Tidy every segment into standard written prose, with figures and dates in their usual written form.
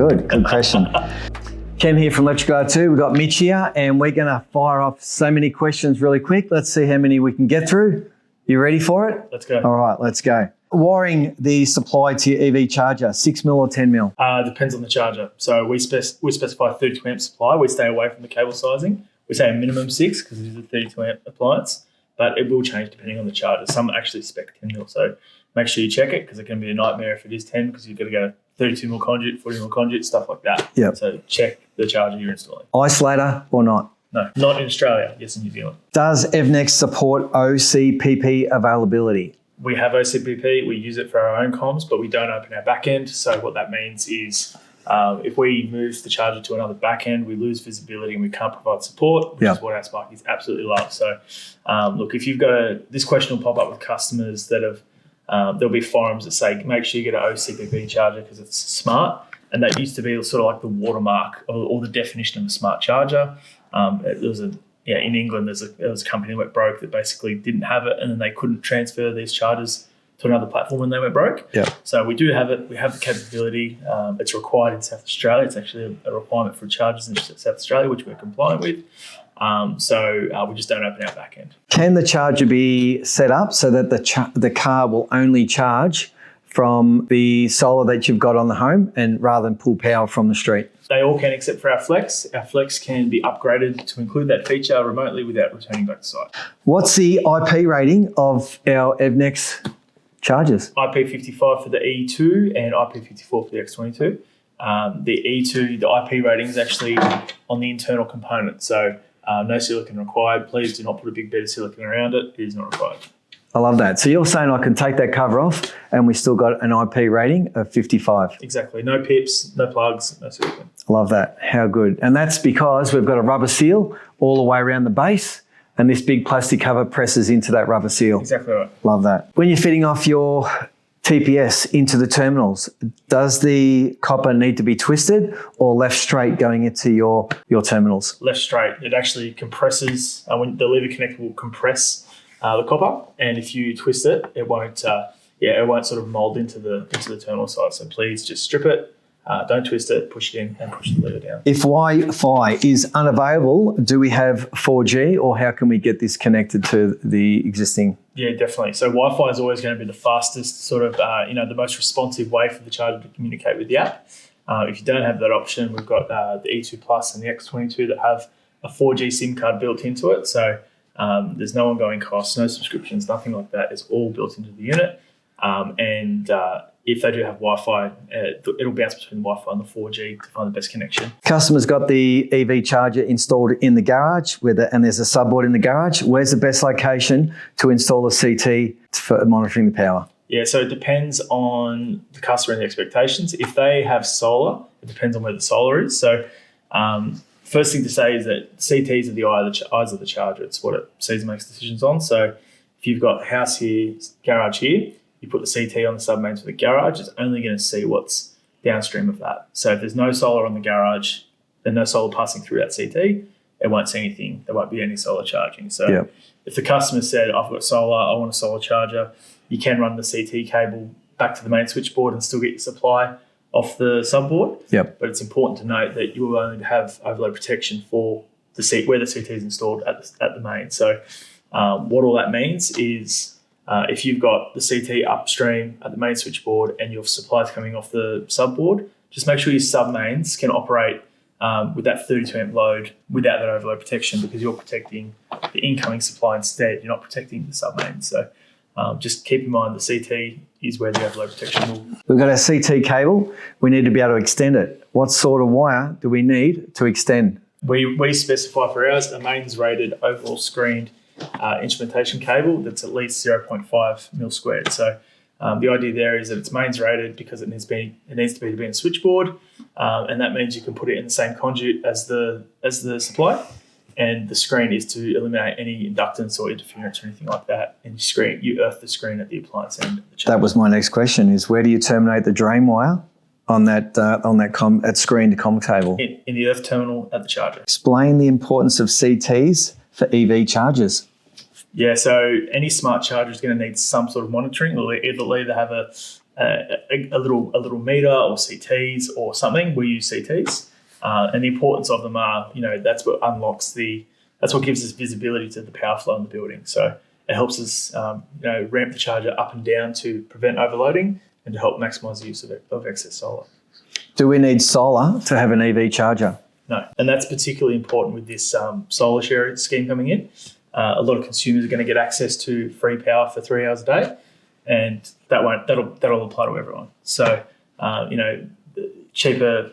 good question. Ken here from Electrical R2. We've got Mitch here, and we're going to fire off so many questions really quick. Let's see how many we can get through. You ready for it? Let's go. All right, let's go. Wiring the supply to your EV charger, 6 mil or 10 mil? Depends on the charger. So we specify 32 amp supply. We stay away from the cable sizing. We say a minimum 6 because it is a 32 amp appliance, but it will change depending on the charger. Some actually spec 10 mil. So make sure you check it because it can be a nightmare if it is 10 because you've got to go 32 mil conduit, 40 mil conduit, stuff like that. Yep. So check the charger you're installing. Isolator or not? No, not in Australia. Yes, in New Zealand. Does Evnex support OCPP availability? We have OCPP. We use it for our own comms, but we don't open our back end. So what that means is if we move the charger to another back end, we lose visibility and we can't provide support, which is what our Sparkies absolutely love. So look, if you've got this question will pop up with customers that have, there'll be forums that say, make sure you get an OCPP charger because it's smart. And that used to be sort of like the watermark or the definition of a smart charger. In England, there was a company that went broke that basically didn't have it, and then they couldn't transfer these chargers to another platform when they went broke. Yeah. So we do have it. We have the capability. It's required in South Australia. It's actually a requirement for chargers in South Australia, which we're compliant with. We just don't open our back end. Can the charger be set up so that the car will only charge from the solar that you've got on the home and rather than pull power from the street? They all can except for our Flex. Our Flex can be upgraded to include that feature remotely without returning back to site. What's the IP rating of our Evnex chargers? IP55 for the E2 and IP54 for the X22. The E2, the IP rating is actually on the internal component. So no silicon required. Please do not put a big bed of silicon around it. It is not required. I love that. So you're saying I can take that cover off and we still got an IP rating of 55? Exactly. No pips, no plugs, no silicon. I love that. How good. And that's because we've got a rubber seal all the way around the base and this big plastic cover presses into that rubber seal. Exactly right. Love that. When you're fitting off your TPS into the terminals, does the copper need to be twisted or left straight going into your terminals? Left straight. It actually compresses. When the lever connector will compress the copper, and if you twist it, it won't sort of mold into the terminal side. So please just strip it, don't twist it, push it in, and push the lever down. If Wi-Fi is unavailable, do we have 4G, or how can we get this connected to the existing? Yeah, definitely. So Wi-Fi is always going to be the fastest, sort of, the most responsive way for the charger to communicate with the app. If you don't have that option, we've got the E2 Plus and the X22 that have a 4G SIM card built into it. So there's no ongoing costs, no subscriptions, nothing like that. It's all built into the unit. If they do have Wi-Fi, it'll bounce between the Wi-Fi and the 4G to find the best connection. Customers got the EV charger installed in the garage, and there's a subboard in the garage. Where's the best location to install a CT for monitoring the power? Yeah, so it depends on the customer and the expectations. If they have solar, it depends on where the solar is. So first thing to say is that CTs are the eyes of the charger. It's what it sees and makes decisions on. So if you've got house here, garage here, you put the CT on the submains for the garage, it's only going to see what's downstream of that. So if there's no solar on the garage, then no solar passing through that CT, it won't see anything. There won't be any solar charging. So if the customer said, I've got solar, I want a solar charger, you can run the CT cable back to the main switchboard and still get your supply off the subboard. Yep. But it's important to note that you will only have overload protection for the where the CT is installed at the main. So what all that means is if you've got the CT upstream at the main switchboard and your supply is coming off the subboard, just make sure your sub-mains can operate with that 32 amp load without that overload protection because you're protecting the incoming supply instead. You're not protecting the sub-mains. So just keep in mind the CT is where the overload protection will. We've got our CT cable. We need to be able to extend it. What sort of wire do we need to extend? We specify for ours a mains rated overall screened instrumentation cable that's at least 0.5 mil squared. So the idea there is that it's mains rated because it needs to be in a switchboard, and that means you can put it in the same conduit as the supply. And the screen is to eliminate any inductance or interference or anything like that. And you earth the screen at the appliance end of the charger. That was my next question: is where do you terminate the drain wire on that screen to comm cable? In the earth terminal at the charger. Explain the importance of CTs for EV chargers. Yeah, so any smart charger is going to need some sort of monitoring. It'll either have a a little meter or CTs or something. We use CTs, and the importance of them are, that's what that's what gives us visibility to the power flow in the building. So it helps us, ramp the charger up and down to prevent overloading and to help maximise the use of excess solar. Do we need solar to have an EV charger? No, and that's particularly important with this solar share scheme coming in. A lot of consumers are going to get access to free power for 3 hours a day, and that'll apply to everyone. So, cheaper,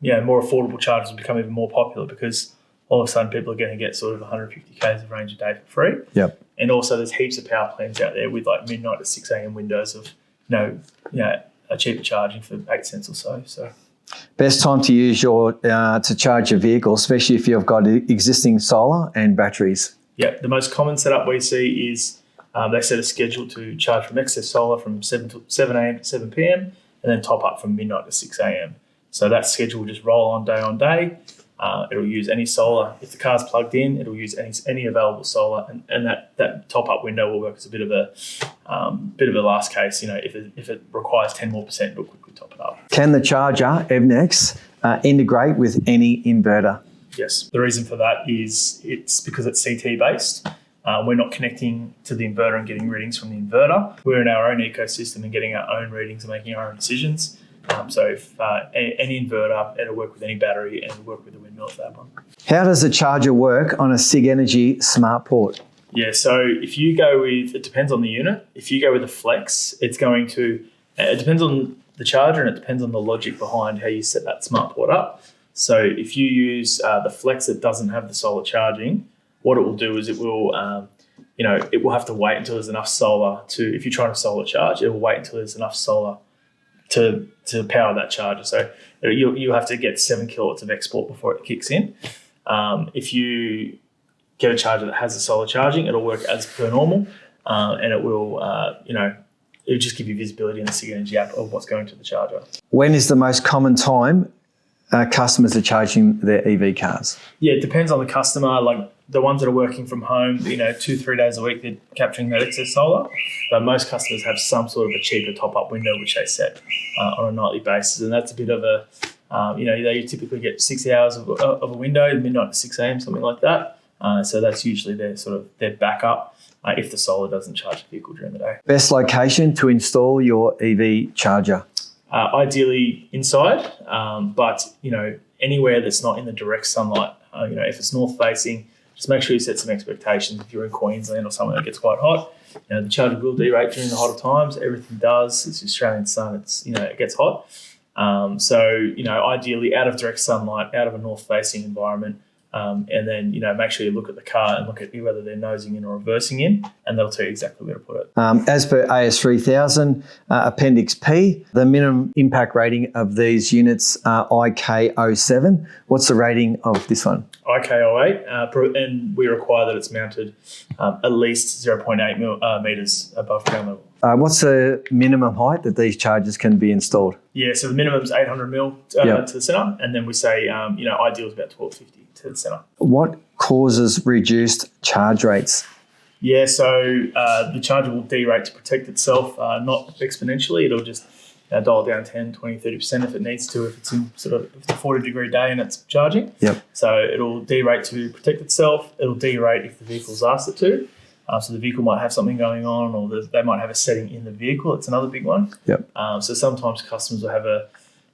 more affordable chargers will become even more popular because all of a sudden people are going to get sort of 150 k's of range a day for free. Yep. And also there's heaps of power plans out there with like midnight to 6 a.m. windows of, a cheaper charging for 8 cents or so. So. Best time to use to charge your vehicle, especially if you've got existing solar and batteries. Yeah, the most common setup we see is they set a schedule to charge from excess solar from 7 a.m. to 7 p.m. and then top up from midnight to 6 a.m. So that schedule will just roll on day. It'll use any solar. If the car's plugged in, it'll use any available solar, and that top up window will work as a bit of a last case. If it requires 10% more, it'll quickly top it up. Can the charger Evnex integrate with any inverter? Yes. The reason for that is it's because it's CT based. We're not connecting to the inverter and getting readings from the inverter. We're in our own ecosystem and getting our own readings and making our own decisions. So if any inverter, it'll work with any battery and work with the windmill if that one. How does the charger work on a SIG Energy smart port? Yeah, so if you go with, it depends on the unit. If you go with a flex, it depends on the charger and it depends on the logic behind how you set that smart port up. So if you use the flex that doesn't have the solar charging, what it will do is it will have to wait until there's enough solar if you're trying to solar charge, it will wait until there's enough solar to power that charger. So you have to get 7 kilowatts of export before it kicks in. If you get a charger that has the solar charging, it'll work as per normal, and it will, it'll just give you visibility in the SIG Energy app of what's going to the charger. When is the most common time customers are charging their EV cars? Yeah, it depends on the customer. Like the ones that are working from home, 2-3 days a week, they're capturing that excess solar. But most customers have some sort of a cheaper top-up window which they set on a nightly basis, and that's a bit of a, they typically get 6 hours of a window, midnight to 6 a.m., something like that. So that's usually their backup if the solar doesn't charge the vehicle during the day. Best location to install your EV charger? Ideally inside, but anywhere that's not in the direct sunlight. If it's north facing, just make sure you set some expectations. If you're in Queensland or somewhere that gets quite hot, the charger will derate during the hotter times. Everything does. It's the Australian sun. It gets hot. Ideally out of direct sunlight, out of a north facing environment. And then, make sure you look at the car and look at whether they're nosing in or reversing in, and that'll tell you exactly where to put it. As per AS3000, Appendix P, the minimum impact rating of these units are IK07. What's the rating of this one? IK08, and we require that it's mounted at least 0.8 metres above ground level. What's the minimum height that these chargers can be installed? Yeah, so the minimum is 800 mil to the centre, and then we say, ideal is about 1250 to the centre. What causes reduced charge rates? Yeah, so the charger will derate to protect itself, not exponentially. It'll just dial down 10, 20, 30% if it needs to, if it's in if it's a 40-degree day and it's charging. Yep. So it'll derate to protect itself. It'll derate if the vehicle's asked it to. So the vehicle might have something going on, or they might have a setting in the vehicle. It's another big one. Yep. So sometimes customers will have a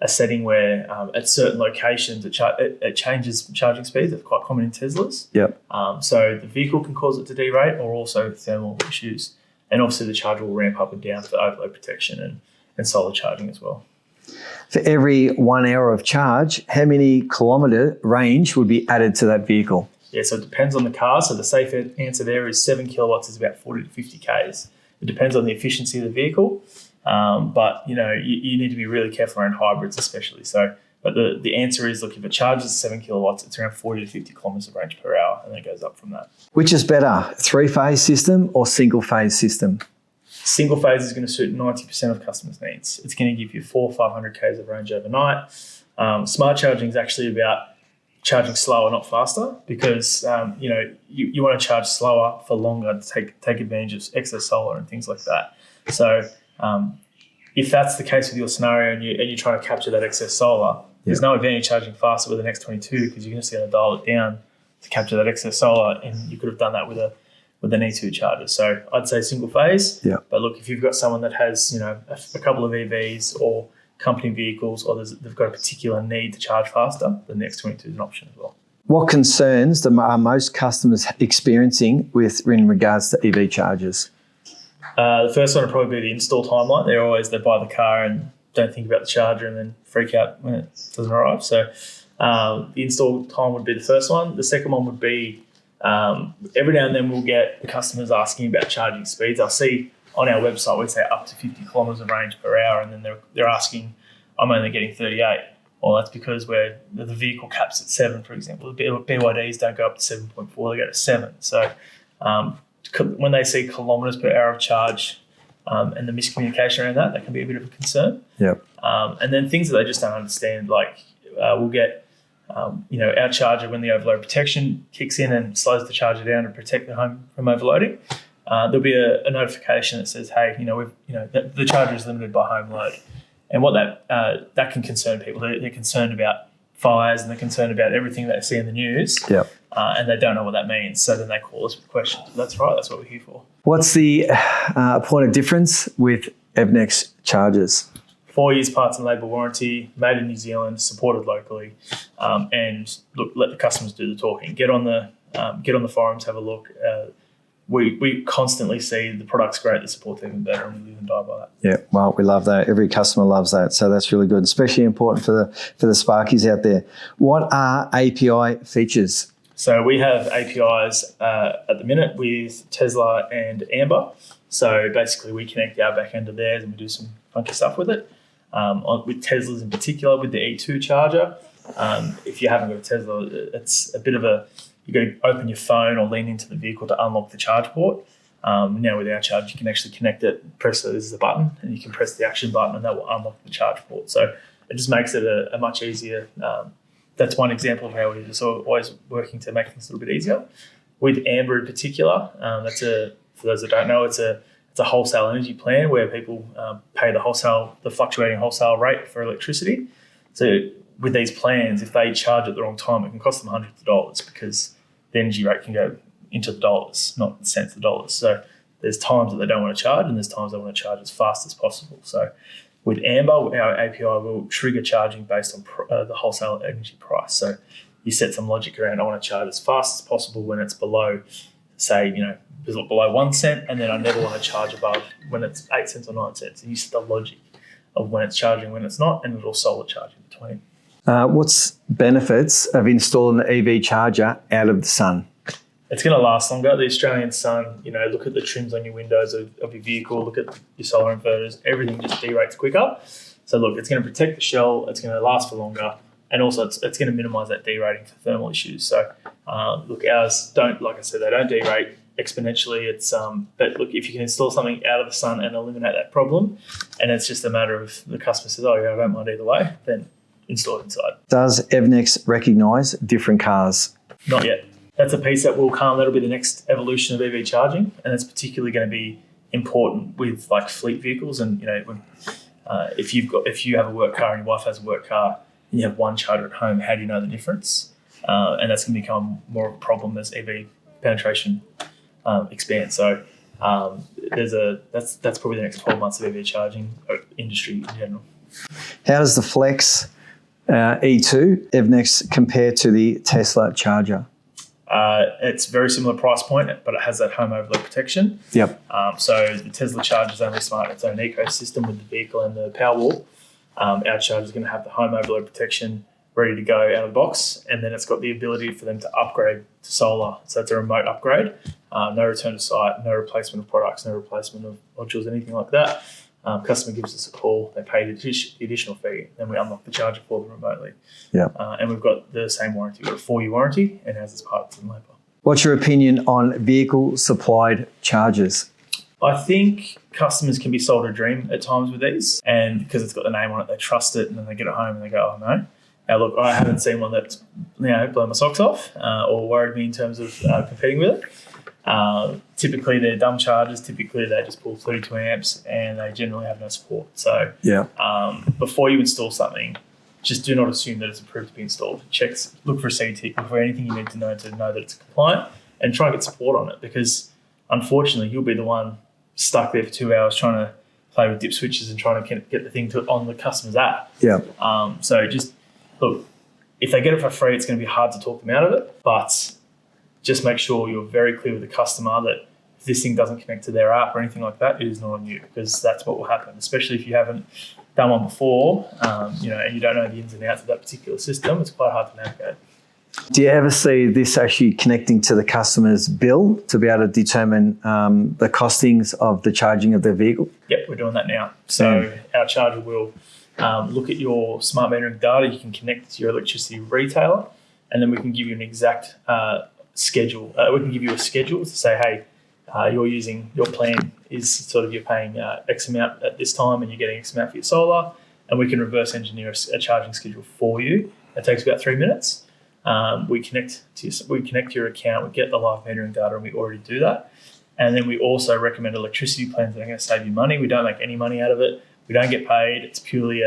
setting where at certain locations it changes charging speeds. It's quite common in Teslas. Yep. So the vehicle can cause it to derate, or also thermal issues. And obviously the charger will ramp up and down for overload protection and solar charging as well. For every 1 hour of charge, how many kilometre range would be added to that vehicle? Yeah, so it depends on the car. So the safe answer there is 7 kilowatts is about 40 to 50 Ks. It depends on the efficiency of the vehicle. But, you need to be really careful around hybrids especially. But the answer is, look, if it charges 7 kilowatts, it's around 40 to 50 kilometres of range per hour, and then it goes up from that. Which is better, three-phase system or single-phase system? Single phase is going to suit 90% of customers' needs. It's going to give you 400 or 500 Ks of range overnight. Smart charging is actually about charging slower, not faster, because you want to charge slower for longer to take advantage of excess solar and things like that. So if that's the case with your scenario and you're trying to capture that excess solar, there's no advantage charging faster with an X22 because you're just going to dial it down to capture that excess solar, and you could have done that with an E2 charger. So I'd say single phase. Yeah. But look, if you've got someone that has a couple of EVs or company vehicles, or they've got a particular need to charge faster, then the X22 is an option as well. What concerns are most customers experiencing in regards to EV chargers? The first one would probably be the install timeline. They buy the car and don't think about the charger and then freak out when it doesn't arrive. So the install time would be the first one. The second one would be every now and then we'll get the customers asking about charging speeds. I'll see on our website we say up to 50 kilometres of range per hour, and then they're asking, I'm only getting 38. Well, that's because the vehicle caps at 7, for example. The BYDs don't go up to 7.4, they go to 7. So when they see kilometres per hour of charge and the miscommunication around that can be a bit of a concern. Yep. And then things that they just don't understand, like we'll get, our charger when the overload protection kicks in and slows the charger down to protect the home from overloading. There'll be a notification that says, hey, the charger is limited by home load. And what that can concern people. They're concerned about fires and they're concerned about everything they see in the news. Yep. And they don't know what that means. So then they call us with questions. But that's right. That's what we're here for. What's the point of difference with Evnex chargers? 4 years parts and labour warranty, made in New Zealand, supported locally, and look, let the customers do the talking. Get on the forums, have a look. We constantly see the product's great, the support's even better, and we live and die by that. Yeah, well, we love that. Every customer loves that, so that's really good, especially important for the Sparkies out there. What are API features? So we have APIs at the minute with Tesla and Amber. So basically, we connect our back end to theirs and we do some funky stuff with it. With Teslas in particular, with the E2 charger. If you haven't got a Tesla, it's a bit of you've got to open your phone or lean into the vehicle to unlock the charge port. Now with our charger, you can actually connect it, press this is the button, and you can press the action button and that will unlock the charge port. So it just makes it a much easier. That's one example of how we're just always working to make things a little bit easier. With Amber in particular, for those that don't know, it's a wholesale energy plan where people pay the fluctuating wholesale rate for electricity. So with these plans, if they charge at the wrong time, it can cost them hundreds of dollars because the energy rate can go into the dollars, not cents of dollars. So there's times that they don't want to charge and there's times they want to charge as fast as possible. So with Amber, our API will trigger charging based on the wholesale energy price. So you set some logic around, I want to charge as fast as possible when it's below, say, below 1 cent, and then I never want to charge above when it's 8 cents or 9 cents. And you set the logic of when it's charging, when it's not, and it'll solar charge in between. What's benefits of installing the EV charger out of the sun? It's going to last longer. The Australian sun, look at the trims on your windows of your vehicle, look at your solar inverters, everything just derates quicker. So look, it's going to protect the shell, it's going to last for longer, and also it's going to minimise that derating for thermal issues. So look, ours don't, like I said, they don't derate exponentially. But look, if you can install something out of the sun and eliminate that problem, and it's just a matter of the customer says, oh yeah, I don't mind either way, then install it inside. Does Evnex recognise different cars? Not yet. That's a piece that will come. That'll be the next evolution of EV charging, and it's particularly going to be important with like fleet vehicles. And if you have a work car and your wife has a work car and you have one charger at home, how do you know the difference? And that's going to become more of a problem as EV penetration expands. So that's probably the next 12 months of EV charging industry in general. How does the Flex E2 Evnex compare to the Tesla charger? It's very similar price point, but it has that home overload protection. Yep. So the Tesla charger is only smart in its own ecosystem with the vehicle and the Powerwall. Our charger is going to have the home overload protection ready to go out of the box, and then it's got the ability for them to upgrade to solar. So it's a remote upgrade, no return to site, no replacement of products, no replacement of modules, anything like that. Customer gives us a call, they pay the additional fee, then we unlock the charger for them remotely. Yeah. And we've got the same warranty. We've got a 4-year warranty and has its parts and labour. What's your opinion on vehicle supplied chargers? I think customers can be sold a dream at times with these, and because it's got the name on it, they trust it, and then they get it home and they go, oh no. Now look, I haven't seen one that's blown my socks off or worried me in terms of competing with it. typically they're dumb chargers. Typically they just pull 32 amps and they generally have no support. So before you install something, just do not assume that it's approved to be installed. Look for a CT, look for anything you need to know that it's compliant, and try and get support on it, because unfortunately you'll be the one stuck there for 2 hours trying to play with dip switches and trying to get the thing on the customer's app. So just look, if they get it for free, it's going to be hard to talk them out of it, but just make sure you're very clear with the customer that if this thing doesn't connect to their app or anything like that, it is not on you, because that's what will happen, especially if you haven't done one before, and you don't know the ins and outs of that particular system. It's quite hard to navigate. Do you ever see this actually connecting to the customer's bill to be able to determine the costings of the charging of their vehicle? Yep, we're doing that now. So our charger will look at your smart metering data. You can connect to your electricity retailer, and then we can give you an exact schedule. We can give you a schedule to say, hey, your plan is sort of you're paying X amount at this time and you're getting X amount for your solar, and we can reverse engineer a charging schedule for you. It takes about 3 minutes. We connect to your account, we get the live metering data, and we already do that. And then we also recommend electricity plans that are going to save you money. We don't make any money out of it. We don't get paid. It's purely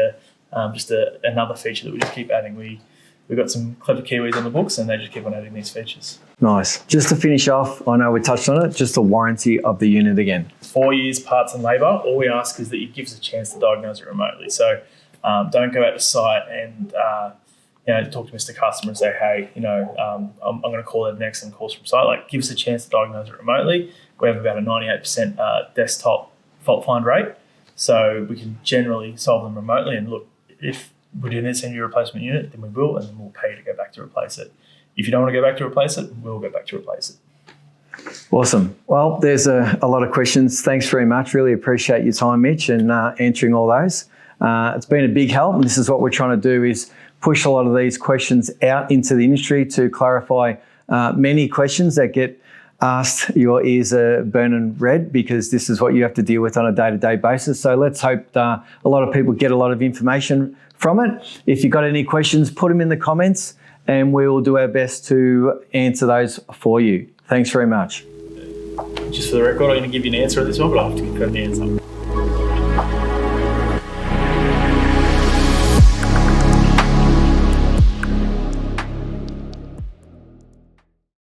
another feature that we just keep adding. We've got some clever Kiwis on the books, and they just keep on adding these features. Nice. Just to finish off, I know we touched on it, just the warranty of the unit again. 4 years, parts and labour. All we ask is that you give us a chance to diagnose it remotely. So don't go out to site and talk to Mr. Customer and say, hey, I'm going to call Evnex and calls from site. Like, give us a chance to diagnose it remotely. We have about a 98% desktop fault find rate, so we can generally solve them remotely. And look, if we didn't send you a replacement unit, then we will, and then we'll pay you to go back to replace it. If you don't want to go back to replace it, we'll go back to replace it. Awesome. Well, there's a lot of questions. Thanks very much. Really appreciate your time, Mitch, and answering all those. It's been a big help, and this is what we're trying to do, is push a lot of these questions out into the industry to clarify many questions that get asked. Your ears are burning red because this is what you have to deal with on a day-to-day basis. So let's hope a lot of people get a lot of information from it. If you've got any questions, put them in the comments and we will do our best to answer those for you. Thanks very much. Just for the record, I'm going to give you an answer on this one, but I'll have to confirm the answer.